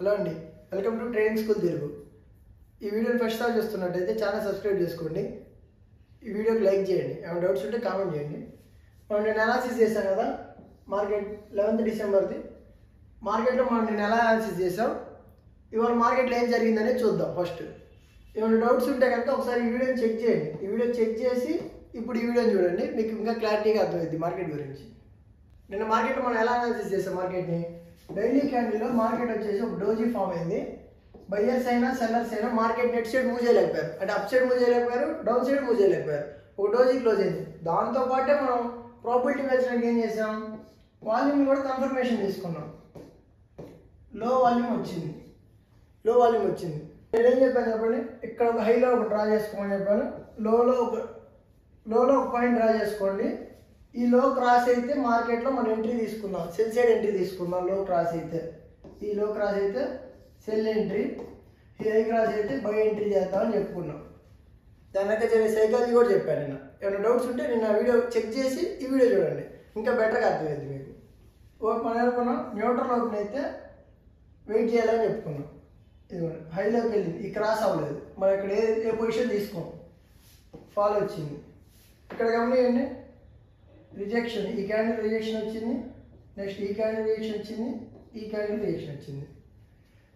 Hello అండి, welcome to trading school Telugu. ఈ వీడియోని ఫస్ట్ సార్ చూస్తున్నట్టయితే ఛానల్ సబ్స్క్రైబ్ చేసుకోండి. ఈ వీడియోకి లైక్ చేయండి. ఏమైనా డౌట్స్ ఉంటే కామెంట్ చేయండి. మనం నేను అనాలిసిస్ చేశాను కదా, మార్కెట్ 11th డిసెంబర్ది మార్కెట్లో మనం నేను ఎలా అనాలిసిస్ చేసాం, ఇవాళ మార్కెట్లో ఏం జరిగిందనేది చూద్దాం. ఫస్ట్ ఏమైనా డౌట్స్ ఉంటే కనుక ఒకసారి ఈ వీడియోని చెక్ చేయండి. ఈ వీడియో చెక్ చేసి ఇప్పుడు ఈ వీడియోని చూడండి, మీకు ఇంకా క్లారిటీగా అర్థమవుతుంది మార్కెట్ గురించి. నిన్న మార్కెట్లో మనం ఎలా అనాలిసిస్ చేసాం, మార్కెట్ని డైలీ క్యాండిల్లో మార్కెట్ వచ్చేసి ఒక డోజీ ఫామ్ అయింది. బయ్యర్స్ అయినా సెల్లర్స్ అయినా మార్కెట్ నెట్ సైడ్ మూవ్ చేయలేకపోయారు, అంటే అప్ సైడ్ మూవ్ చేయలేకపోయారు, డౌన్ సైడ్ మూవ్ చేయలేకపోయారు. ఒక డోజీ క్లోజ్ అయింది. దాంతోపాటే మనం ప్రాబిలిటీ పెంచడానికి ఏం చేసాం, వాల్యూమ్ కూడా కన్ఫర్మేషన్ తీసుకున్నాం. లో వాల్యూమ్ వచ్చింది. నేనేం చెప్పాను చెప్పండి, ఇక్కడ ఒక హైలో ఒక డ్రా చేసుకోమని చెప్పాను, లోలో ఒక పాయింట్ డ్రా చేసుకోండి. ఈ లో క్రాస్ అయితే మార్కెట్లో మనం ఎంట్రీ తీసుకుందాం, సెల్ సైడ్ ఎంట్రీ తీసుకుందాం. లో క్రాస్ అయితే సెల్ ఎంట్రీ, ఈ హై క్రాస్ అయితే బై ఎంట్రీ చేద్దామని చెప్పుకున్నాం. దానిక సైకాలజీ కూడా చెప్పాను నిన్న. ఏమైనా డౌట్స్ ఉంటే నిన్న వీడియో చెక్ చేసి ఈ వీడియో చూడండి, ఇంకా బెటర్గా అర్థమైంది మీకు. మనం అనుకున్నాం న్యూట్రల్ ఓపెన్ అయితే వెయిట్ చేయాలని చెప్పుకున్నాం. ఇది హైలోకి వెళ్ళింది, ఈ క్రాస్ అవ్వలేదు, మనం ఇక్కడ ఏ పొజిషన్ తీసుకోం, ఫాల్ వచ్చింది. ఇక్కడ గమనించండి, రిజెక్షన్, ఈ క్యాండిల్ రిజెక్షన్ వచ్చింది, నెక్స్ట్ ఈ క్యాండిల్ రిజెక్షన్ వచ్చింది, ఈ క్యాండిల్ రిజెక్షన్ వచ్చింది.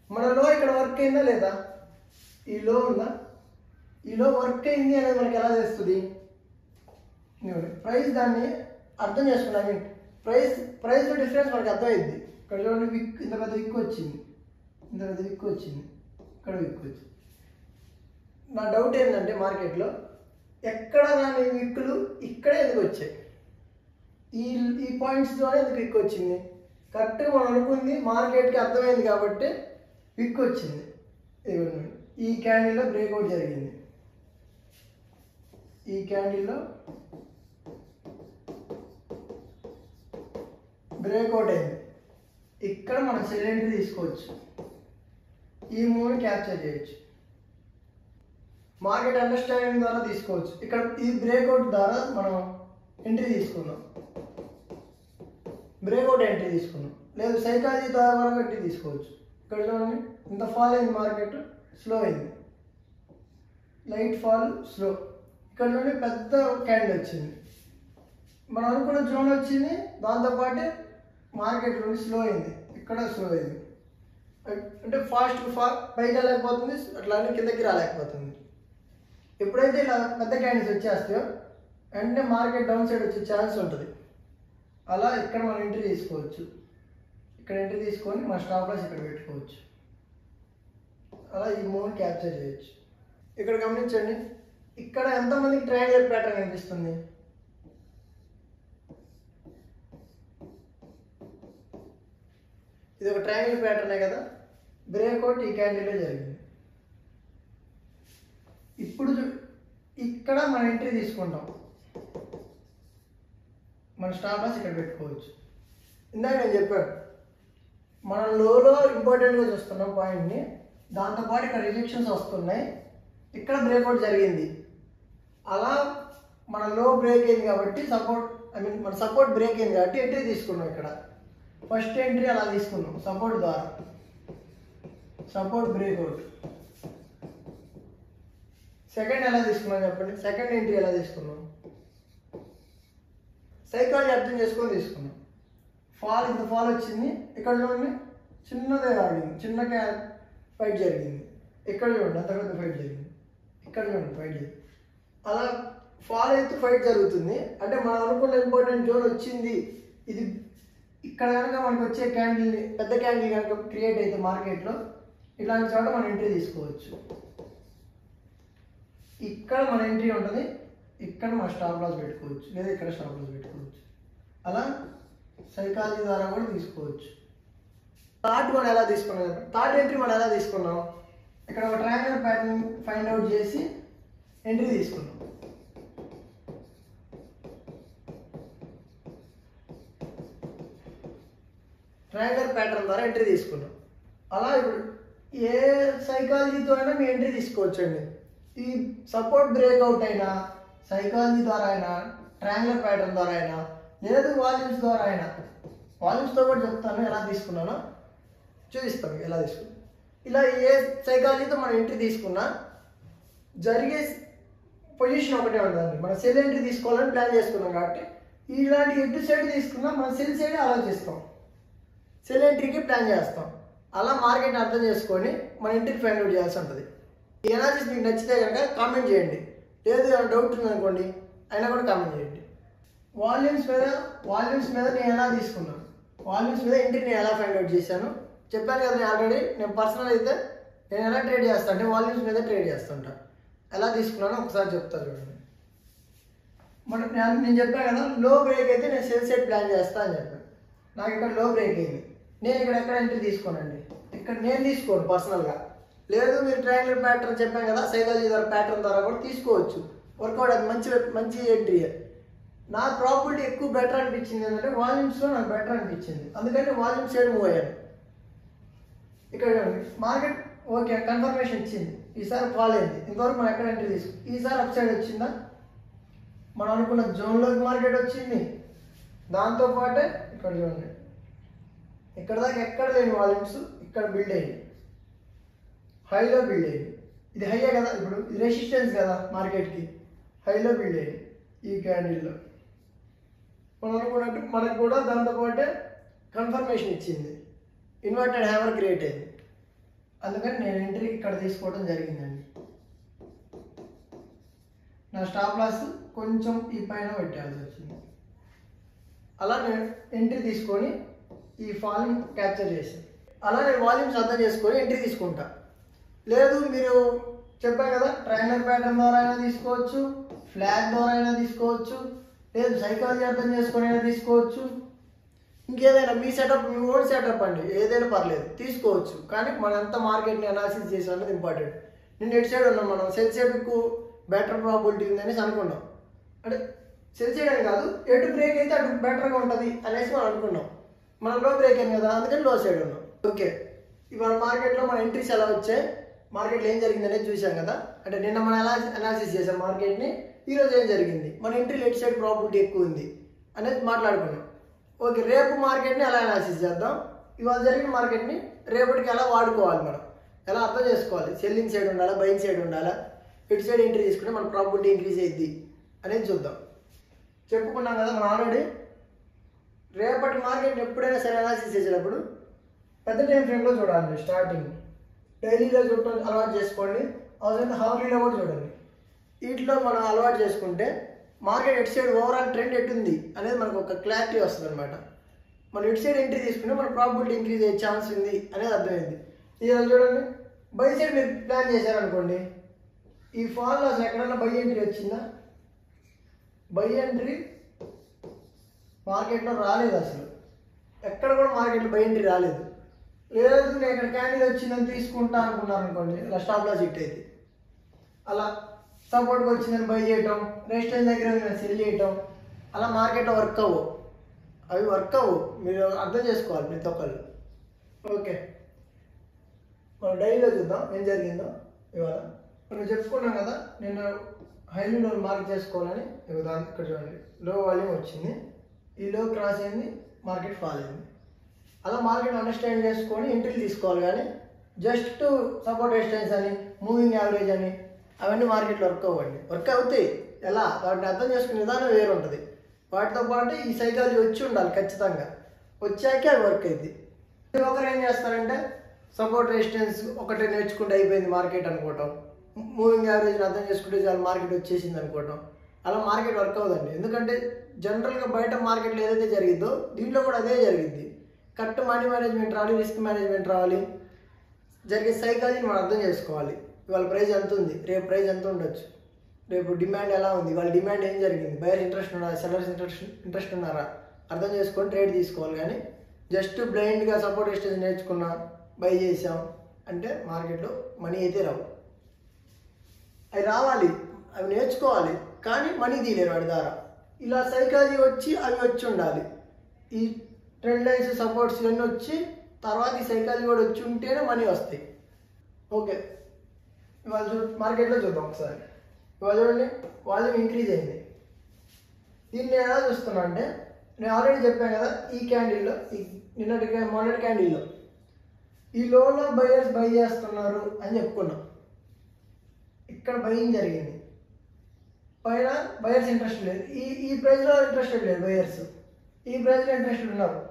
మనలో ఇక్కడ వర్క్ అయిందా లేదా, ఈ లో ఉందా, ఈ లో వర్క్ అయింది అనేది మనకి ఎలా తెలుస్తుంది, ప్రైస్ దాన్ని అర్థం చేసుకున్నాం. ప్రైస్లో డిఫరెన్స్ మనకి అర్థమైంది. ఇక్కడ చూడండి, విక్ ఇంత పెద్ద విక్ వచ్చింది, ఇక్కడ విక్ వచ్చింది. నా డౌట్ ఏంటంటే మార్కెట్లో ఎక్కడ రాని విక్కులు ఇక్కడే ఎందుకు వచ్చాయి, ఈ పాయింట్స్ ద్వారా ఎందుకు విక్ వచ్చింది. కరెక్ట్గా మనం అనుకుంది మార్కెట్కి అర్థమైంది కాబట్టి విక్ వచ్చింది. ఈ క్యాండిల్లో బ్రేక్అవుట్ జరిగింది, ఈ క్యాండిల్లో బ్రేక్అవుట్ అయింది. ఇక్కడ మనం సెల్ ఎంట్రీ తీసుకోవచ్చు, ఈ మూవ్ని క్యాప్చర్ చేయొచ్చు. మార్కెట్ అండర్స్టాండింగ్ ద్వారా తీసుకోవచ్చు. ఇక్కడ ఈ బ్రేక్అవుట్ ద్వారా మనం ఎంట్రీ తీసుకున్నాం, లేదు సైకాలజీ ద్వారా ఎంట్రీ తీసుకోవచ్చు. ఇక్కడ చూడండి, ఇంత ఫాల్ అయింది, మార్కెట్ స్లో అయింది, లైట్ ఫాల్ స్లో. ఇక్కడ చూడండి, పెద్ద క్యాండిల్ వచ్చింది, మనం అనుకున్న జోన్ వచ్చింది, దాంతోపాటు మార్కెట్ నుండి స్లో అయింది, ఇక్కడ స్లో అయింది. అంటే పైకి వెళ్ళలేకపోతుంది, అట్లానే కిందకి రాలేకపోతుంది. ఎప్పుడైతే ఇలా పెద్ద క్యాండిల్స్ వచ్చేస్తాయో అంటే మార్కెట్ డౌన్ సైడ్ వచ్చే ఛాన్స్ ఉంటుంది. అలా ఇక్కడ మనం ఎంట్రీ తీసుకోవచ్చు, ఇక్కడ ఎంట్రీ తీసుకొని మన స్టాప్ లాస్ ఇక్కడ పెట్టుకోవచ్చు. అలా ఈ మూవ్ని క్యాప్చర్ చేయొచ్చు. ఇక్కడ గమనించండి, ఇక్కడ ఎంతమందికి ట్రయాంగులర్ ప్యాటర్న్ కనిపిస్తుంది, ఇది ఒక ట్రయాంగిల్ ప్యాటర్నే కదా. బ్రేక్అవుట్ ఈ క్యాండిల్లో జరిగింది. ఇప్పుడు ఇక్కడ మనం ఎంట్రీ తీసుకుంటాం, మన స్టాప్ లాస్ ఇక్కడ పెట్టుకోవచ్చు. ఇందాక నేను చెప్పాను, మనం లోలో ఇంపార్టెంట్గా చూస్తున్నాం పాయింట్ని, దాంతోపాటు ఇక్కడ రిజెక్షన్స్ వస్తున్నాయి, ఇక్కడ బ్రేక్అవుట్ జరిగింది. అలా మన లో బ్రేక్ అయింది కాబట్టి మన సపోర్ట్ బ్రేక్ అయింది కాబట్టి ఎంట్రీ తీసుకున్నాం. ఇక్కడ ఫస్ట్ ఎంట్రీ అలా తీసుకున్నాం, సపోర్ట్ ద్వారా, సపోర్ట్ బ్రేక్అవుట్. సెకండ్ ఎలా తీసుకున్నాం చెప్పండి, సెకండ్ ఎంట్రీ ఎలా తీసుకున్నాం, సైకాలజీ అర్థం చేసుకొని తీసుకున్నాం. ఇంత ఫాల్ వచ్చింది, ఇక్కడ చూడండి చిన్నదే ఆడింది, చిన్న ఫైట్ జరిగింది. ఇక్కడ చూడండి అంత పెద్ద ఫైట్ జరిగింది, ఇక్కడ చూడండి ఫైట్ జరిగింది. అలా ఫాల్ అయితే ఫైట్ జరుగుతుంది. అంటే మనం అనుకున్న ఇంపార్టెంట్ జోన్ వచ్చింది. ఇది ఇక్కడ కనుక మనకు వచ్చే క్యాండిల్ని, పెద్ద క్యాండిల్ కనుక క్రియేట్ అయితే మార్కెట్లో ఇలాంటి చోట మనం ఎంట్రీ తీసుకోవచ్చు. ఇక్కడ మన ఎంట్రీ ఉంటుంది, ఇక్కడ మన స్టాప్ లాస్ పెట్టుకోవచ్చు, లేదా ఇక్కడ స్టాప్ లాస్ పెట్టుకోవచ్చు. అలా సైకాలజీ ద్వారా కూడా తీసుకోవచ్చు. థర్డ్ ఎంట్రీ మనం ఎలా తీసుకున్నాం, ఇక్కడ ఒక ట్రయాంగులర్ ప్యాటర్న్ ఫైండ్ అవుట్ చేసి ఎంట్రీ తీసుకున్నాం. ట్రయాంగులర్ ప్యాటర్న్ ద్వారా ఎంట్రీ తీసుకున్నాం. అలా ఇప్పుడు ఏ సైకాలజీతో అయినా మీ ఎంట్రీ తీసుకోవచ్చు అండి. ఈ సపోర్ట్ బ్రేక్అవుట్ అయినా, సైకాలజీ ద్వారా అయినా, ట్రయాంగులర్ ప్యాటర్న్ ద్వారా అయినా, లేదు వాల్యూమ్స్ ద్వారా అయినా. వాల్యూమ్స్తో కూడా చెప్తాను ఎలా తీసుకున్నానో. చూపిస్తాం ఎలా తీసుకున్నాం. ఇలా ఏ సైకాలజీతో మనం ఎంట్రీ తీసుకున్నా జరిగే పొజిషన్ ఒకటే ఉంటుందండి. మనం సెల్ ఎంట్రీ తీసుకోవాలని ప్లాన్ చేసుకున్నాం కాబట్టి ఇలాంటి ఎటు సైడ్ తీసుకున్నా మనం సెల్ సైడ్ ఆలోచిస్తాం, సెల్ ఎంట్రీకి ప్లాన్ చేస్తాం. అలా మార్కెట్ని అర్థం చేసుకొని మన ఎంట్రీ ఫైండ్ అవుట్ చేయాల్సి ఉంటుంది. ఈ అనాలిసిస్ మీకు నచ్చితే కనుక కామెంట్ చేయండి, లేదు ఏమైనా డౌట్ ఉందనుకోండి అయినా కూడా కామెంట్ చేయండి. వాల్యూమ్స్ మీద నేను ఎలా తీసుకున్నాను, వాల్యూమ్స్ మీద ఎంట్రీ నేను ఎలా ఫైండ్ అవుట్ చేశాను చెప్పాను కదా. నేను ఆల్రెడీ నేను పర్సనల్ అయితే నేను ఎలా ట్రేడ్ చేస్తాను అంటే వాల్యూమ్స్ మీద ట్రేడ్ చేస్తుంటా. ఎలా తీసుకున్నానో ఒకసారి చెప్తాను చూడండి. నేను చెప్పాను కదా, లో బ్రేక్ అయితే నేను సెల్ సైడ్ ప్లాన్ చేస్తాను అని చెప్పాను. నాకు ఇక్కడ లో బ్రేక్ అయింది, నేను ఇక్కడ ఎక్కడ ఎంట్రీ తీసుకోనండి, ఇక్కడ నేను తీసుకోను పర్సనల్గా. లేదు మీరు ట్రయాంగులర్ ప్యాటర్న్ చెప్పాను కదా, సైకాలజీ ద్వారా ప్యాటర్న్ ద్వారా కూడా తీసుకోవచ్చు, వర్కౌట్ అది మంచి ఎంట్రీ. నా ప్రాబిలిటీ ఎక్కువ బెటర్ అనిపించింది ఏంటంటే వాల్యూమ్స్లో నాకు బెటర్ అనిపించింది, అందుకని వాల్యూమ్ సైడ్ మూవ్ అయ్యాను. ఇక్కడ మార్కెట్ ఓకే కన్ఫర్మేషన్ ఇచ్చింది, ఈసారి ఫాల్ అయింది, ఇంతవరకు మనం ఎక్కడ ఎంట్రీ తీసుకు, ఈసారి అప్ సైడ్ వచ్చిందా, మనం అనుకున్న జోన్లోకి మార్కెట్ వచ్చింది. దాంతోపాటే ఇక్కడ చూడండి, ఇక్కడ దాకా ఎక్కడ లేని వాల్యూమ్స్ ఇక్కడ బిల్డ్ అయ్యింది, హైలో బిల్డ్ అయ్యింది. ఇది హైయే కదా, ఇప్పుడు ఇది రెసిస్టెన్స్ కదా మార్కెట్కి, హైలో బిల్డ్ అయ్యింది ఈ క్యాండిల్లో. మనం అనుకున్నట్టు మనకు కూడా దాంతోపాటే కన్ఫర్మేషన్ ఇచ్చింది, ఇన్వర్టెడ్ హ్యామర్ క్రియేట్ అయింది. అందుకని నేను ఎంట్రీ ఇక్కడ తీసుకోవడం జరిగిందండి. నా స్టాప్ లాస్ కొంచెం ఈ పైన పెట్టాల్సి వచ్చింది. అలా నేను ఎంట్రీ తీసుకొని ఈ ఫాల్ని క్యాప్చర్ చేశాను. అలా నేను వాల్యూమ్స్ అర్థం చేసుకొని ఎంట్రీ తీసుకుంటా. లేదు మీరు చెప్పాను కదా, ట్రయాంగులర్ ప్యాటర్న్ ద్వారా అయినా తీసుకోవచ్చు, ఫ్లాగ్ ద్వారా అయినా తీసుకోవచ్చు, లేదు సైకాలజీ అర్థం చేసుకొని అయినా తీసుకోవచ్చు, ఇంకేదైనా మీ సెటప్ మీ ఓన్ సెటప్ అండి, ఏదైనా పర్లేదు తీసుకోవచ్చు. కానీ మనం ఎంత మార్కెట్ని అనాలిసిస్ చేసాం అనేది ఇంపార్టెంట్. నేను ఎటు సైడ్ ఉన్నాం, మనం సెల్ సైడ్కు బెటర్ ప్రాబిలిటీ ఉంది అనేసి అనుకున్నాం. అంటే సెల్ సైడ్ అని కాదు, ఎటు బ్రేక్ అయితే అటు బెటర్గా ఉంటుంది అనేసి మనం అనుకున్నాం. మనం లో బ్రేక్ అయింది కదా, అందుకని లో సైడ్ ఉన్నాం. ఓకే, ఇవాళ మార్కెట్లో మన ఎంట్రీస్ ఎలా వచ్చాయి, మార్కెట్లో ఏం జరిగింది అనేది చూసాం కదా. అంటే నిన్న మనం ఎలా అనాలిసిస్ చేసాం మార్కెట్ని, ఈరోజు ఏం జరిగింది, మన ఎంట్రీలో ఎటు సైడ్ ప్రాబిలిటీ ఎక్కువ ఉంది అనేది మాట్లాడుకున్నాం. ఓకే, రేపు మార్కెట్ని ఎలా అనాలిసిస్ చేద్దాం, ఇవాళ జరిగిన మార్కెట్ని రేపటికి ఎలా వాడుకోవాలి, మనం ఎలా అర్థం చేసుకోవాలి, సెల్లింగ్ సైడ్ ఉండాలా, బయింగ్ సైడ్ ఉండాలా, ఎటు సైడ్ ఎంట్రీ తీసుకుంటే మన ప్రాబిలిటీ ఇంక్రీజ్ అయ్యిద్ది అనేది చూద్దాం. చెప్పుకున్నాం కదా మనం ఆల్రెడీ. రేపటి మార్కెట్ని ఎప్పుడైనా సరే అనాలిసిస్ చేసేటప్పుడు పెద్ద టైం ఫ్రేమ్లో చూడాలి. స్టార్టింగ్ డైలీలో చూడటం అలవాటు చేసుకోండి, అవసరం హవర్లీలో కూడా చూడండి. వీటిలో మనం అలవాటు చేసుకుంటే మార్కెట్ ఎటు సైడ్ ఓవరాల్ ట్రెండ్ ఎటుంది అనేది మనకు ఒక క్లారిటీ వస్తుంది అనమాట. మనం ఎటు సైడ్ ఎంట్రీ తీసుకుంటే మన ప్రాబిలిటీ ఇంక్రీజ్ అయ్యే ఛాన్స్ ఉంది అనేది అర్థమైంది. ఇవాళ చూడండి, బై సైడ్ మీరు ప్లాన్ చేశారనుకోండి, ఈ ఫాల్లో అసలు ఎక్కడన్నా బై ఎంట్రీ వచ్చిందా, బై ఎంట్రీ మార్కెట్లో రాలేదు, అసలు ఎక్కడ కూడా మార్కెట్లో బై ఎంట్రీ రాలేదు. లేదు నేను ఇక్కడ క్యాండిల్ వచ్చిందని తీసుకుంటా అనుకున్నాను అనుకోండి, ఇలా స్టాప్ లాస్ హిట్ అయితే అలా సపోర్ట్కి వచ్చిందని బై చేయటం, రెసిస్టెన్స్ దగ్గర సెల్ చేయటం, అలా మార్కెట్లో వర్క్ అవ్వవు, అవి వర్క్ అవ్వవు. మీరు అర్థం చేసుకోవాలి ప్రతి ఒక్కళ్ళు. ఓకే, మనం డైలీలో చూద్దాం ఏం జరిగిందో. ఇవాళ మనం చెప్పుకున్నాం కదా, నేను హైలీ లో మార్క్ చేసుకోవాలని. ఇక్కడ చూడండి, లో వాల్యూమ్ వచ్చింది, ఈ లో క్రాస్ అయింది, మార్కెట్ ఫాల్ అయింది. అలా మార్కెట్ అండర్స్టాండ్ చేసుకొని ఎంట్రీలు తీసుకోవాలి. కానీ జస్ట్ సపోర్ట్ రెసిస్టెన్స్ అని, మూవింగ్ యావరేజ్ అని అవన్నీ మార్కెట్లో వర్క్ అవ్వండి. వర్క్ అవుతాయి, ఎలా వాటిని అర్థం చేసుకునే విధానం వేరు ఉంటుంది. వాటితో పాటు ఈ సైకాలజీ వచ్చి ఉండాలి ఖచ్చితంగా, వచ్చాకే అవి వర్క్ అవుతుంది. ఒకరు ఏం చేస్తారంటే సపోర్ట్ రెసిస్టెన్స్ ఒకటే నేర్చుకుంటే అయిపోయింది మార్కెట్ అనుకోవటం, మూవింగ్ యావరేజ్ని అర్థం చేసుకుంటే చాలా మార్కెట్ వచ్చేసింది అనుకోవటం. అలా మార్కెట్ వర్క్ అవ్వదండి. ఎందుకంటే జనరల్గా బయట మార్కెట్లో ఏదైతే జరిగిద్దో దీంట్లో కూడా అదే జరిగిద్ది. కరెక్ట్ మనీ మేనేజ్మెంట్ రావాలి, రిస్క్ మేనేజ్మెంట్ రావాలి, జరిగే సైకాలజీని మనం అర్థం చేసుకోవాలి. ఇవాళ ప్రైస్ ఎంత ఉంది, రేపు ప్రైస్ ఎంత ఉండొచ్చు, రేపు డిమాండ్ ఎలా ఉంది, వాళ్ళ డిమాండ్ ఏం జరిగింది, బయర్ ఇంట్రెస్ట్ ఉన్నారా, సెల్లర్స్ ఇంట్రెస్ట్ ఉన్నారా అర్థం చేసుకొని ట్రేడ్ తీసుకోవాలి. కానీ జస్ట్ బ్లైండ్గా సపోర్ట్ రెసిస్టెన్స్ నేర్చుకున్నా బై చేసాం అంటే మార్కెట్లో మనీ అయితే రావు. అవి రావాలి, అవి నేర్చుకోవాలి, కానీ మనీ తీయలేరు వాడి ద్వారా. ఇలా సైకాలజీ వచ్చి అవి వచ్చి ఉండాలి. ఈ ట్రెండ్ లైన్స్ సపోర్ట్స్ ఇవన్నీ వచ్చి తర్వాత ఈ సైకాలజీ కూడా వచ్చి ఉంటేనే మనీ వస్తాయి. ఓకే, ఇవాళ మార్కెట్లో చూద్దాం ఒకసారి. ఇవాళ చూడండి, వాల్యూమ్ ఇంక్రీజ్ అయింది. దీన్ని నేను ఎలా చూస్తున్నా అంటే, నేను ఆల్రెడీ చెప్పాను కదా, ఈ క్యాండిల్లో, ఈ మొన్నటి క్యాండిల్లో ఈ లోలో బయర్స్ బై చేస్తున్నారు అని చెప్పుకున్నాం. ఇక్కడ బయింగ్ జరిగింది, పైన బయర్స్ ఇంట్రెస్ట్ లేదు. ఈ ప్రైస్లో ఇంట్రెస్టెడ్ లేదు బయర్స్, ఈ ప్రైస్లో ఇంట్రెస్టెడ్ ఉన్నారు.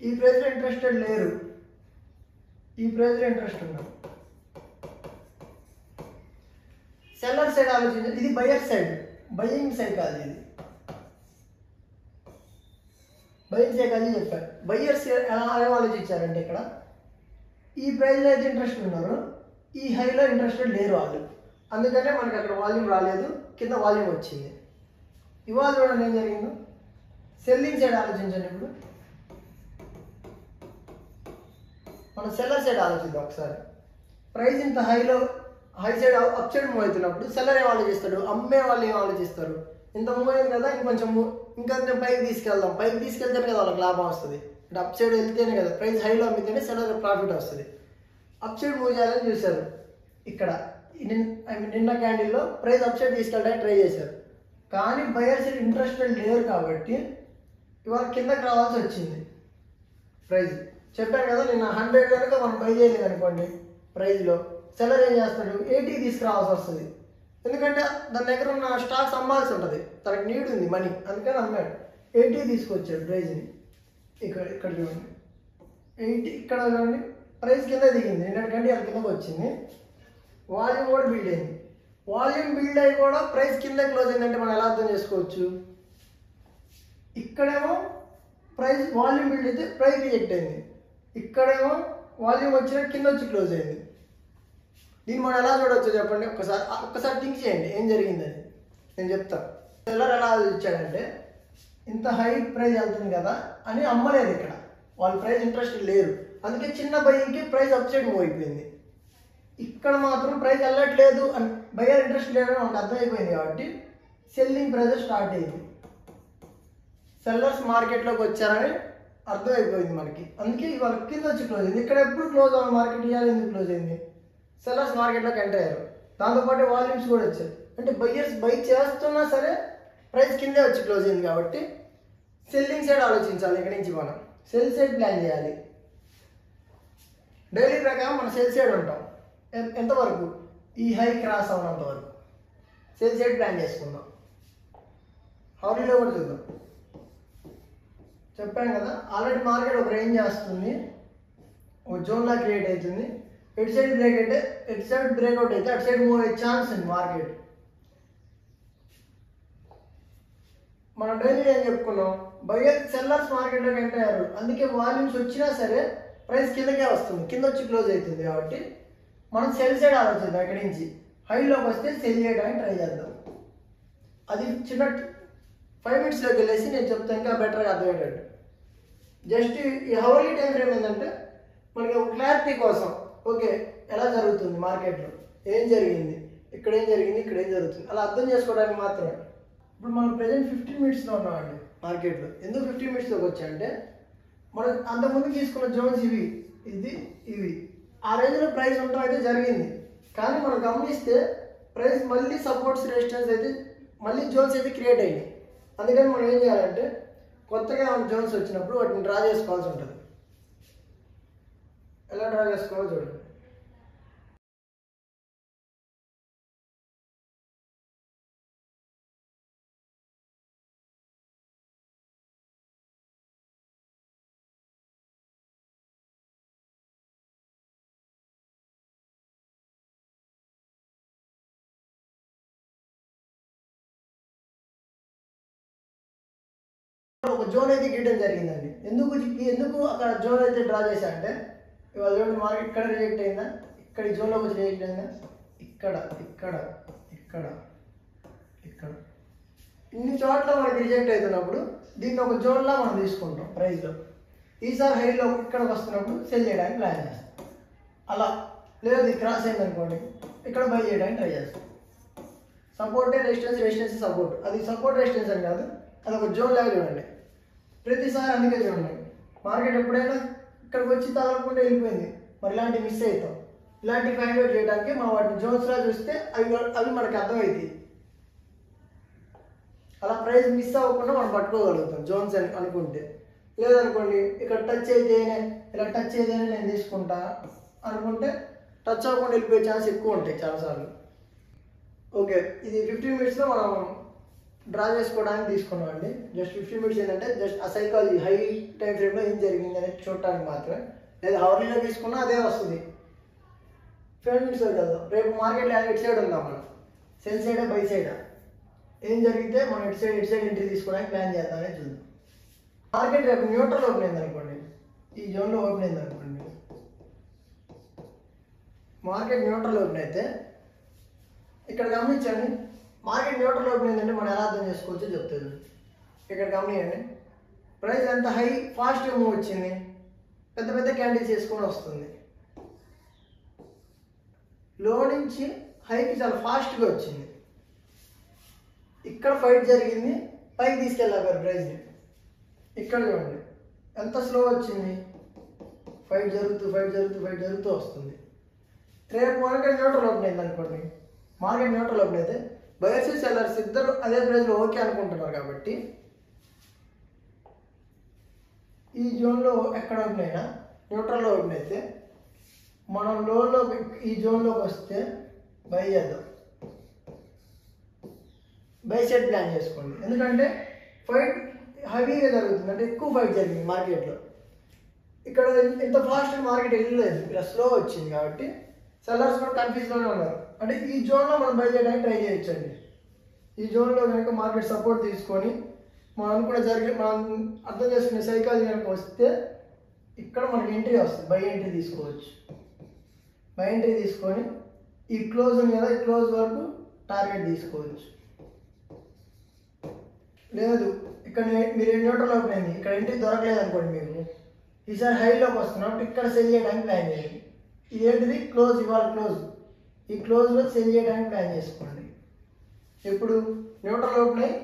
ఈ ప్రైస్లో ఇంట్రెస్టెడ్ లేరు, ఈ ప్రైస్లో ఇంట్రెస్ట్ ఉన్నారు. సెల్లర్ సైడ్ ఆలోచించాలి, ఇది బయర్ సైడ్, బయింగ్ సైడ్ కాదు, ఇది బయింగ్ సైడ్ కాదు చెప్పారు. బయర్స్ ఎలా ఆలోచించారంటే ఇక్కడ ఈ ప్రైస్లో అయితే ఇంట్రెస్ట్ ఉన్నారు, ఈ హైలో ఇంట్రెస్టెడ్ లేరు వాళ్ళు. అందుకనే మనకి అక్కడ వాల్యూమ్ రాలేదు, కింద వాల్యూమ్ వచ్చింది. ఇవాళ చూడండి ఏం జరిగిందో. సెల్లింగ్ సైడ్ ఆలోచించండి. ఇప్పుడు మనం సెల్లర్ సైడ్ ఆలోచిద్దాం ఒకసారి. ప్రైస్ ఇంత high side up side move అవుతున్నప్పుడు సెల్లర్ ఏం ఆలోచిస్తాడు, అమ్మే వాళ్ళు ఏం ఆలోచిస్తారు, ఇంత మూవ్ అయింది కదా ఇంకొంచెం ఇంకా పైకి తీసుకెళ్దాం, పైకి తీసుకెళ్తేనే కదా వాళ్ళకి లాభం వస్తుంది. అంటే అప్ సైడ్ వెళ్తేనే కదా, ప్రైస్ హైలో అమ్మితేనే సెల్లర్ ప్రాఫిట్ వస్తుంది. అప్ సైడ్ మూవ్ చేయాలని చూశారు. ఇక్కడ నిన్న క్యాండిల్లో ప్రైస్ అప్ సైడ్ తీసుకెళ్ళడానికి ట్రై చేశారు, కానీ బయర్స్ ఇంట్రెస్టెడ్ లేరు కాబట్టి ఇవాళ కిందకి రావాల్సి వచ్చింది. ప్రైస్ చెప్పాను కదా, నిన్న 100 కనుక మనం బై చేయలేదు అనుకోండి ప్రైస్లో, సెల్లర్ ఏం చేస్తాడు 80 తీసుకురావాల్సి వస్తుంది. ఎందుకంటే దాని దగ్గర ఉన్న స్టాక్స్ అమ్మాల్సి ఉంటుంది, తనకు నీడ్ ఉంది మనీ, అందుకని అమ్మాడు. 80 తీసుకొచ్చాడు ప్రైజ్ని. ఇక్కడ చూడండి 80, ఇక్కడ చూడండి ప్రైస్ కింద దిగింది, నిన్నటికంటే అది కిందకు వచ్చింది. వాల్యూమ్ కూడా బిల్డ్ అయింది. వాల్యూమ్ బిల్డ్ అయ్యి కూడా ప్రైస్ కింద క్లోజ్ అయిందంటే మనం ఎలా అర్థం చేసుకోవచ్చు. ఇక్కడేమో ప్రైస్ వాల్యూమ్ బిల్డ్ అయితే ప్రైస్ రిజెక్ట్ అయింది, ఇక్కడేమో వాల్యూమ్ వచ్చిన కింద వచ్చి క్లోజ్ అయింది. దీన్ని మనం ఎలా చూడవచ్చు చెప్పండి, ఒక్కసారి థింక్ చేయండి ఏం జరిగిందని నేను చెప్తాను. సెల్లర్ ఎలా ఇచ్చాడంటే ఇంత హై ప్రైస్ వెళ్తుంది కదా అని అమ్మలేదు, ఇక్కడ వాళ్ళ ప్రైస్ ఇంట్రెస్ట్ లేరు, అందుకే చిన్న బయ్యింగ్కి ప్రైస్ అప్ సైడ్ మూవ్ అయిపోయింది. ఇక్కడ మాత్రం ప్రైస్ వెళ్ళట్లేదు అని బయ్యర్ ఇంట్రెస్ట్ లేదని మనకు అర్థమైపోయింది కాబట్టి సెల్లింగ్ ప్రైస్ స్టార్ట్ అయింది. సెల్లర్స్ మార్కెట్లోకి వచ్చారని అర్థమైపోయింది మనకి, అందుకే ఇవాళ కింద వచ్చి క్లోజ్ అయింది. ఇక్కడ ఎప్పుడు క్లోజ్ అవ్వాలి మార్కెట్, ఇవాళ ఎందుకు క్లోజ్ అయింది, సెల్లర్స్ మార్కెట్లోకి ఎంటర్ అయ్యారు, దాంతోపాటు వాల్యూమ్స్ కూడా వచ్చాయి. అంటే బయ్యర్స్ బై చేస్తున్నా సరే ప్రైస్ కిందే వచ్చి క్లోజ్ అయింది కాబట్టి సెల్లింగ్ సైడ్ ఆలోచించాలి. ఇక్కడ నుంచి మనం సెల్ సైడ్ ప్లాన్ చేయాలి. డైలీ ప్రకారం మనం సెల్ సైడ్ ఉంటాం, ఎంతవరకు ఈ హై క్రాస్ అవునంత వరకు సెల్ సైడ్ ప్లాన్ చేసుకుందాం. హౌరీలో కూడా చూద్దాం. చెప్పాను కదా ఆల్రెడీ మార్కెట్ ఒక రేంజ్ చేస్తుంది, ఒక జోన్లా క్రియేట్ అవుతుంది. ఎటు సైడ్ బ్రేక్ అయితే ఎటు సైడ్ బ్రేక్అవుట్ అయితే అటు సైడ్ మూవ్ అయ్యే ఛాన్స్ ఉంది మార్కెట్. మనం డైలీ ఏం చెప్పుకున్నాం, బయర్ సెల్లర్స్ మార్కెట్లోకి ఎంటర్ అయ్యారు, అందుకే వాల్యూమ్స్ వచ్చినా సరే ప్రైస్ కిందకే వస్తుంది, కింద వచ్చి క్లోజ్ అవుతుంది. కాబట్టి మనం సెల్ సైడ్ ఆలోచిద్దాం. ఇక్కడి నుంచి హైలోకి వస్తే సెల్ చేయడానికి ట్రై చేద్దాం. అది చిన్న 5 మినిట్స్లోకి వెళ్ళేసి నేను చెప్తాను ఇంకా బెటర్గా అర్థమయ్యేటట్టు. జస్ట్ ఈ హవర్లీ టైం ఫ్రేమ్ ఏంటంటే మనకి ఒక క్లారిటీ కోసం, ఓకే ఎలా జరుగుతుంది మార్కెట్లో, ఏం జరిగింది, ఇక్కడ ఏం జరిగింది, ఇక్కడ ఏం జరుగుతుంది, అలా అర్థం చేసుకోవడానికి మాత్రమే. ఇప్పుడు మనం ప్రజెంట్ 15 మినిట్స్లో ఉన్నామండి మార్కెట్లో. ఎందుకు 15 మినిట్స్లోకి వచ్చాయంటే మనం అంతకుముందు తీసుకున్న జోన్స్ ఇవి, ఇవి ఆ రేంజ్లో ప్రైస్ ఉండటం అయితే జరిగింది. కానీ మనం గమనిస్తే ప్రైస్ మళ్ళీ సపోర్ట్స్ రెసిస్టెన్స్ అయితే మళ్ళీ జోన్స్ అయితే క్రియేట్ అయ్యాయి. అందుకని మనం ఏం చేయాలంటే కొత్తగా జోన్స్ వచ్చినప్పుడు వాటిని డ్రా చేసుకోవాల్సి ఉంటుంది. ఎలా డ్రా చేసుకోవాలో చూడండి. ఒక జోన్ అయితే గీయడం జరిగిందండి. ఎందుకు అక్కడ జోన్ అయితే డ్రా చేశా అంటే ఇవాళ చూడండి మార్కెట్ ఇక్కడ రిజెక్ట్ అయిందా, ఇక్కడ ఈ జోన్లోకి వచ్చి రిజెక్ట్ అయిందా, ఇక్కడ ఇక్కడ ఇక్కడ ఇక్కడ ఇన్ని చోట్ల మనకి రిజెక్ట్ అవుతున్నప్పుడు దీన్ని ఒక జోన్లా మనం తీసుకుంటాం ప్రైస్లో. ఈసారి హైలో ఇక్కడికి వస్తున్నప్పుడు సెల్ చేయడానికి ప్లాన్ చేస్తాం. అలా లేదు ఇది క్రాస్ అయింది అనుకోండి ఇక్కడ బై చేయడానికి ట్రై చేస్తాం. సపోర్టే రెసిస్టెన్స్ సపోర్ట్, అది సపోర్ట్ రెసిస్టెన్స్ అని కాదు, అది ఒక జోన్ లాగా చూడండి ప్రతిసారి. అందుకే చూడండి మార్కెట్ ఎప్పుడైనా ఇక్కడికి వచ్చి తగలకుండా వెళ్ళిపోయింది, మరి ఇలాంటివి మిస్ అవుతాం. ఇలాంటివి ఫైండ్ అవుట్ చేయడానికి మనం వాటిని జోన్స్లా చూస్తే అవి మనకి అర్థమవుతాయి. అలా ప్రైస్ మిస్ అవ్వకుండా మనం పట్టుకోగలుగుతాం జోన్స్ అని అనుకుంటే. లేదనుకోండి ఇక్కడ టచ్ అయితేనే ఇలా టచ్ అయితేనే నేను తీసుకుంటా అనుకుంటే టచ్ అవ్వకుండా వెళ్ళిపోయే ఛాన్స్ ఎక్కువ ఉంటాయి చాలాసార్లు. ఓకే, ఇది 15 minutesలో మనం డ్రా చేసుకోవడానికి తీసుకున్నాం అండి. జస్ట్ 15 minutes ఏంటంటే జస్ట్ ఆ సైకాలజీ హై టైం ఫ్రేమ్లో ఏం జరిగింది అనేది చూడటానికి మాత్రమే. లేదా హవర్లీలో తీసుకున్నా అదే వస్తుంది. 5 minutes కదా, రేపు మార్కెట్లో ఎటు సైడ్ ఉందాం మనం, సెల్ సైడా బై సైడా, ఏం జరిగితే మనం ఇటు సైడ్ ఎంట్రీ తీసుకోవడానికి ప్లాన్ చేద్దామని చూద్దాం. మార్కెట్ రేపు న్యూట్రల్ ఓపెన్ అయింది అనుకోండి, ఈ జోన్లో ఓపెన్ అయింది అనుకోండి, మార్కెట్ న్యూట్రల్ ఓపెన్ అయితే ఇక్కడ గమనించండి. మార్కెట్ న్యూట్రల్ ఓపెన్ అయిందంటే మనం ఎలా అర్థం చేసుకోవచ్చో చెప్తుంది. ఇక్కడ గమనించండి, ప్రైస్ ఎంత హై ఫాస్ట్గా మూవ్ వచ్చింది, పెద్ద పెద్ద క్యాండిల్స్ వేసుకొని వస్తుంది. లో నుంచి హైకి చాలా ఫాస్ట్గా వచ్చింది. ఇక్కడ ఫైట్ జరిగింది, పైకి తీసుకెళ్ళారు ప్రైజ్ని. ఇక్కడ చూడండి ఎంత స్లో వచ్చింది, ఫైట్ జరుగుతూ వస్తుంది. రేపు మార్కెట్ న్యూట్రల్ ఓపెన్ అయింది అనుకోండి, మార్కెట్ న్యూట్రల్ ఓపెన్ అయితే బయర్స్ సెల్లర్స్ ఇద్దరు అదే ప్రైస్లో ఓకే అనుకుంటున్నారు కాబట్టి ఈ జోన్లో ఎక్కడ ఓపెన్ అయినా న్యూట్రల్లో ఓపెన్ అయితే మనం లోలో ఈ జోన్లోకి వస్తే బై చేద్దాం, బై సెట్ ప్లాన్ చేసుకోండి. ఎందుకంటే ఫైట్ హెవీగా జరుగుతుంది, అంటే ఎక్కువ ఫైట్ జరిగింది మార్కెట్లో. ఇక్కడ ఇంత ఫాస్ట్ మార్కెట్ వెళ్ళలేదు, ఇలా స్లో వచ్చింది కాబట్టి సెల్లర్స్ కూడా కన్ఫ్యూజ్లోనే ఉన్నారు. అంటే ఈ జోన్లో మనం బై చేయడానికి ట్రై చేయొచ్చండి. ఈ జోన్లో కనుక మార్కెట్ సపోర్ట్ తీసుకొని మనం అనుకున్న మనం అర్థం చేసుకునే సైకాలజీ కనుక వస్తే ఇక్కడ మనకి ఎంట్రీ వస్తుంది, బై ఎంట్రీ తీసుకోవచ్చు. బై ఎంట్రీ తీసుకొని ఈ క్లోజ్ ఉంది కదా, ఈ క్లోజ్ వరకు టార్గెట్ తీసుకోవచ్చు. లేదు ఇక్కడ మీరు న్యూట్రల్ ఓపెన్ అయింది, ఇక్కడ ఎంట్రీ దొరకలేదు అనుకోండి, మీకు ఈసారి హైలోకి వస్తున్నప్పుడు ఇక్కడ సెల్ చేయడానికి ప్లాన్ చేయండి. ఇదేంటిది క్లోజ్, ఇవాళ క్లోజ్, ఈ క్లోజ్లో సెల్ చేయడానికి ప్లాన్ చేసుకోండి. ఇప్పుడు న్యూట్రల్ ఓపెన్ అయ్యి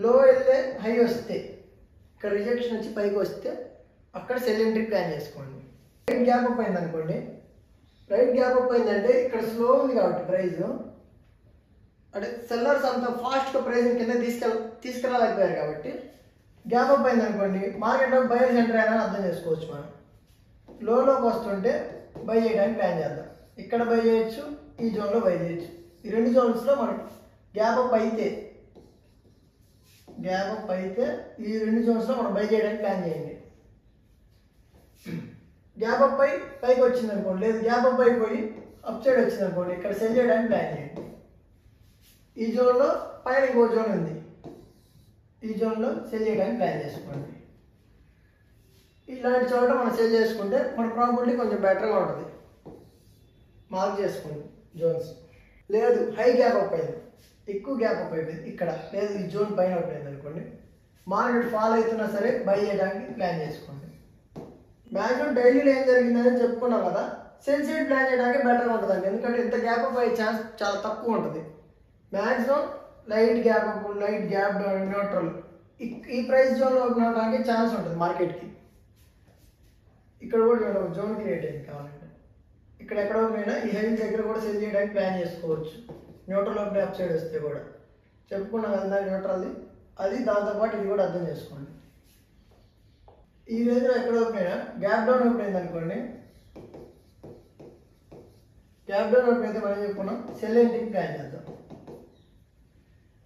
లో వెళ్తే హై వస్తే, ఇక్కడ రిజెక్షన్ వచ్చి పైకి వస్తే అక్కడ సెల్ ఎంట్రీ ప్లాన్ చేసుకోండి. రైట్ గ్యాప్ అప్ అయింది అనుకోండి, రైట్ గ్యాప్ అప్ అయిందంటే ఇక్కడ స్లో ఉంది కాబట్టి ప్రైస్, అంటే సెల్లర్స్ అంత ఫాస్ట్గా ప్రైస్ కింద తీసుకురాలేకపోయారు కాబట్టి గ్యాప్ అప్ అయింది అనుకోండి, మార్కెట్లో బయర్స్ ఎంటర్ అయినా అర్థం చేసుకోవచ్చు. మనం లోలోకి వస్తుంటే బై చేయడానికి ప్లాన్ చేద్దాం. ఇక్కడ బై చేయొచ్చు, ఈ జోన్లో బై చేయొచ్చు. ఈ రెండు జోన్స్లో మనం గ్యాప్ అప్ అయితే ఈ రెండు జోన్స్లో మనం బై చేయడానికి ప్లాన్ చేయండి. గ్యాప్ అప్ అయి పైకి వచ్చింది అనుకోండి, లేదు గ్యాప్ అప్ అయిపోయి అప్ సైడ్ వచ్చింది అనుకోండి, ఇక్కడ సెల్ చేయడానికి ప్లాన్ చేయండి. ఈ జోన్లో పైన ఇంకో జోన్ ఉంది, ఈ జోన్లో సెల్ చేయడానికి ప్లాన్ చేసుకోండి. ఇలాంటి చోట మనం సెల్ చేసుకుంటే మన ప్రాబిలిటీ కొంచెం బెటర్గా ఉంటుంది. మార్క్ చేసుకోండి జోన్స్. లేదు హై గ్యాప్ అప్ అయింది, ఎక్కువ గ్యాప్ అప్ అయిపోయింది ఇక్కడ, లేదు ఈ జోన్ పైన అయిపోయింది అనుకోండి, మార్కెట్ ఫాల్ అవుతున్నా సరే బై చేయడానికి ప్లాన్ చేసుకోండి. మ్యాక్సిమం డైలీలో ఏం జరిగిందని చెప్పుకున్నాం కదా, సెల్ సైడ్ ప్లాన్ చేయడానికి బెటర్గా ఉంటుందండి. ఎందుకంటే ఇంత గ్యాప్ అప్ అయ్యే ఛాన్స్ చాలా తక్కువ ఉంటుంది. Maximum light gap up, light gap down, neutral ఈ ప్రైస్ జోన్లో ఓపెన్ అవడానికి ఛాన్స్ ఉంటుంది మార్కెట్కి. ఇక్కడ కూడా జోన్ క్రియేట్ అయింది కావాలంటే, ఇక్కడ ఎక్కడ ఓపెన్ అయినా ఈ హెవీ దగ్గర కూడా సెల్ చేయడానికి ప్లాన్ చేసుకోవచ్చు. న్యూట్రల్ ఓపెన్ అప్ సైడ్ వస్తే కూడా చెప్పుకున్నాం కదా న్యూట్రల్ది, అది దాంతోపాటు ఇది కూడా అర్థం చేసుకోండి. ఈ రేంజ్లో ఎక్కడ ఓపెన్ అయినా గ్యాప్ డౌన్ ఓపెన్ అయింది అనుకోండి, గ్యాప్ డౌన్ ఓపెన్ అయితే మనం చెప్పుకున్నాం సెల్ ఎంట్రీకి ప్లాన్ చేద్దాం.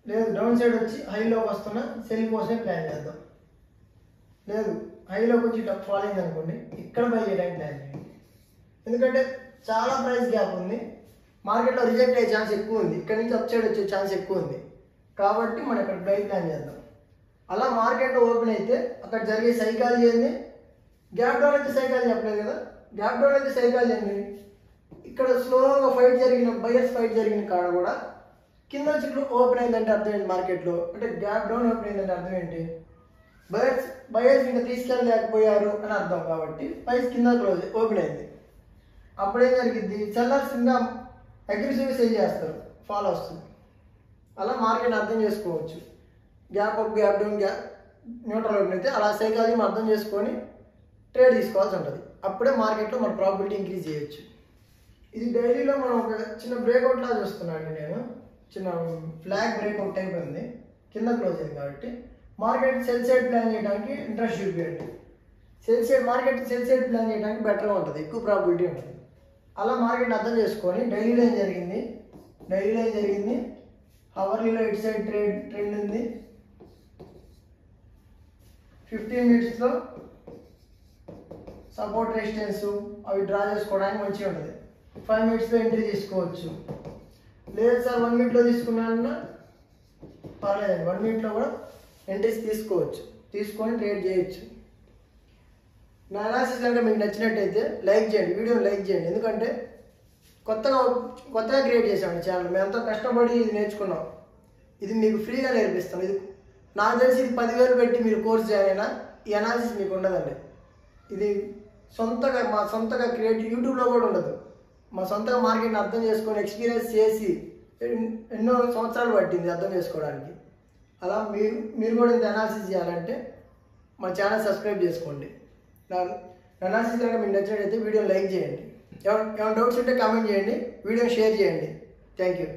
లేదు డౌన్ సైడ్ వచ్చి హైలోకి వస్తున్నా సెల్ కోసమే ప్లాన్ చేద్దాం. లేదు హైలోకి వచ్చి ఫాల్ అయింది అనుకోండి, ఇక్కడ బై చేయడానికి ప్లాన్ చేయండి. ఎందుకంటే చాలా ప్రైస్ గ్యాప్ ఉంది, మార్కెట్లో రిజెక్ట్ అయ్యే ఛాన్స్ ఎక్కువ ఉంది, ఇక్కడ నుంచి అప్ సైడ్ వచ్చే ఛాన్స్ ఎక్కువ ఉంది కాబట్టి మనం ఇక్కడ బై ప్లాన్ చేద్దాం. అలా మార్కెట్లో ఓపెన్ అయితే అక్కడ జరిగే సైకాలజీ ఏంది, గ్యాప్ డౌన్ అయితే సైకాలజీ చెప్పలేదు కదా, గ్యాప్ డౌన్ అయితే సైకాలజీ ఏంది, ఇక్కడ స్లోగా ఫైట్ జరిగిన బయర్స్ ఫైట్ జరిగిన కాడ కూడా కింద వచ్చి ఓపెన్ అయిందంటే అర్థం ఏంటి మార్కెట్లో, అంటే గ్యాప్ డౌన్ ఓపెన్ అయిందంటే అర్థం ఏంటి, బయర్స్ ఇంకా తీసుకెళ్ళలేకపోయారు అని అర్థం. కాబట్టి ప్రైస్ కింద క్లోజ్ ఓపెన్ అయింది, అప్పుడేం జరిగింది, సెల్లర్స్ ఇంకా అగ్రెసివ్గా సెల్ చేస్తారు, ఫాలో వస్తుంది. అలా మార్కెట్ అర్థం చేసుకోవచ్చు. Gap up, gap down, neutral open అయితే అలా సైకాలజీ మనం అర్థం చేసుకొని ట్రేడ్ తీసుకోవాల్సి ఉంటుంది. అప్పుడే మార్కెట్లో మన ప్రాఫిట్ ఇంక్రీజ్ చేయొచ్చు. ఇది డైలీలో మనం ఒక చిన్న బ్రేక్అవుట్ లా చూస్తున్నాను నేను, చిన్న ఫ్లాగ్ బ్రేక్అవుట్ టైప్ ఉంది. కింద క్లోజ్ అయింది కాబట్టి మార్కెట్ సెల్ సైడ్ ప్లాన్ చేయడానికి ఇంట్రెస్ట్ చూపించండి. మార్కెట్ సెల్ సైడ్ ప్లాన్ చేయడానికి బెటర్గా ఉంటుంది, ఎక్కువ ప్రాబిలిటీ ఉంటుంది. అలా మార్కెట్ అర్థం చేసుకొని డైలీ లైన్ జరిగింది, అవర్లీలో ఇటు సైడ్ ట్రెండ్ ఉంది, 15 minutesలో సపోర్ట్ రెసిస్టెన్స్ అవి డ్రా చేసుకోవడానికి మంచిగా ఉంటుంది. 5 minutesలో ఎంట్రీ తీసుకోవచ్చు. లేదు సార్ 1 minute తీసుకున్నా పర్లేదండి, 1 minute కూడా ఎంట్రీస్ తీసుకోవచ్చు, తీసుకొని ట్రేడ్ చేయొచ్చు. నా అనాలిసిస్ కనుక మీకు నచ్చినట్టయితే లైక్ చేయండి, వీడియోని లైక్ చేయండి. ఎందుకంటే కొత్తగా క్రియేట్ చేసామండి ఛానల్, మేము ఎంతో కష్టపడి ఇది నేర్చుకున్నాం. ఇది మీకు ఫ్రీగా నేర్పిస్తాం. ఇది నాకు తెలిసి ఇది 10,000 పెట్టి మీరు కోర్స్ జాయిన్ అయినా ఈ అనాలిసిస్ మీకు ఉండదండి. ఇది మా సొంతగా క్రియేట్, యూట్యూబ్లో కూడా ఉండదు. మా సొంతగా మార్కెట్ని అర్థం చేసుకొని ఎక్స్పీరియన్స్ చేసి ఎన్నో సంవత్సరాలు పట్టింది అర్థం చేసుకోవడానికి. అలా మీరు కూడా ఇంత అనాలిసిస్ చేయాలంటే మా ఛానల్ సబ్స్క్రైబ్ చేసుకోండి. నా అనాలిసిస్ కనుక మీకు నచ్చినట్టయితే వీడియోని లైక్ చేయండి. ఏమైనా డౌట్స్ ఉంటే కామెంట్ చేయండి, వీడియోని షేర్ చేయండి. Thank you.